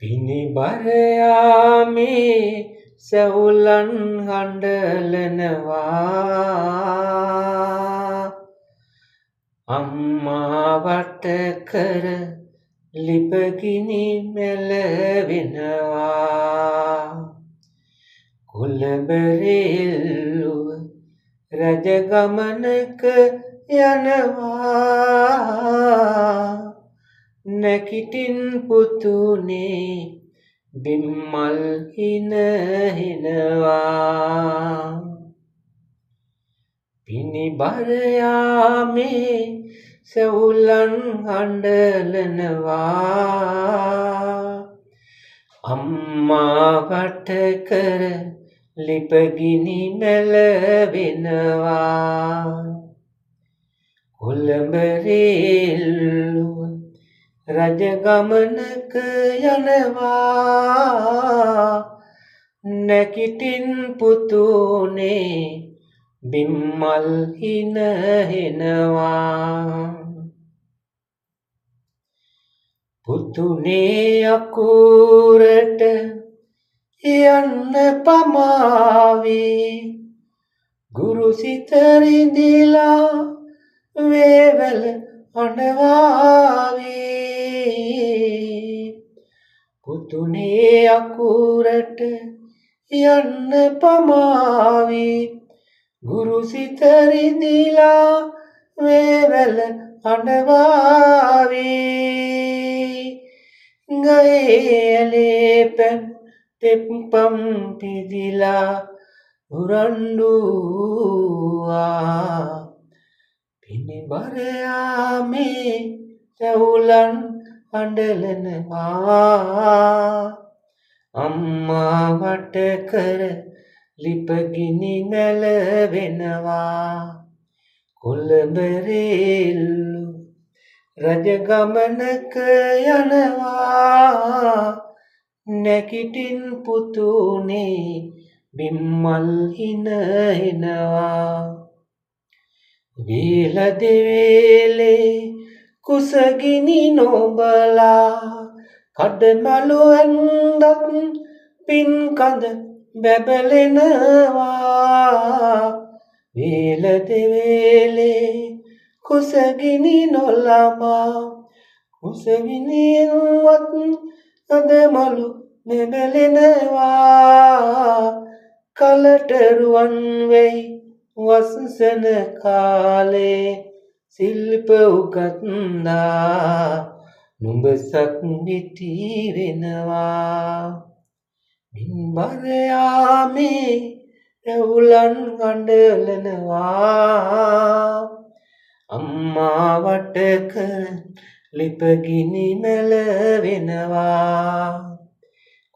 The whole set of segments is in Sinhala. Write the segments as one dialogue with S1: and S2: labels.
S1: පිනිබර යාමේ සැවුලන් හඬලනවා අම්මා වට කර ලිපගිනි මැලවෙනවා කොළඹ රේල්ලුව රජ ගමනක යනවා නැකිටින් පුතුනේ බිම්මල් හිනහෙනවා පිනිබර යාමේ සැවුලන් හඬලනවා අම්මා වට කර ලිපගිනි මැලවෙනවා කොළඹ රේල්ලුව රජ ගමනක යනවා නැකිටින් පුතුනේ බිම්මල් හිනහෙනවා පුතුනේ අකුරට යන්න පමාවේ ගුරු සිත රිදිලා වේවැල අඬවාවේ පුතුනේ අකුරට යන්න පමාවේ ගුරු සිත රිදිලා වේවැල අඬවාවේ ගයේ පැන් තෙප්පම් පිදිලා උරන්ඩුවා පිනිබර යාමේ සැවුලන් හඬලනවා අම්මා වට කර ලිපගිනි මැලවෙනවා කොළඹ රේල්ලු රජ ගමනක යනවා නැකිටින් පුතුනේ බිම්මල් හිනහෙනවා වේල දෙවේලේ කුසගිනි නොබලා කඩමලු ඇන්දත් පින්කඳ බැබලෙනවා වේල දෙවේලේ කුසගිනි නොලබා කුසගිනියෙන්වත් කඩමලු බැබලෙනවා කලටරුවන් වෙයි වසසන කාලේ සිල්ප උගත්දා නුඹසක් නිති වෙනවා පිනිබර යාමේ සැවුලන් හඬලනවා අම්මා වට කර ලිපගිනි මැලවෙනවා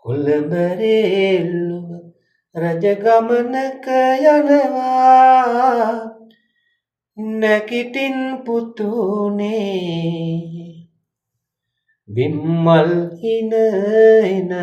S1: කොළඹ රේල්ලුව රජ ගමනක යනවා නැකිටින් පුතුනේ බිම්මල් හිනහෙනවා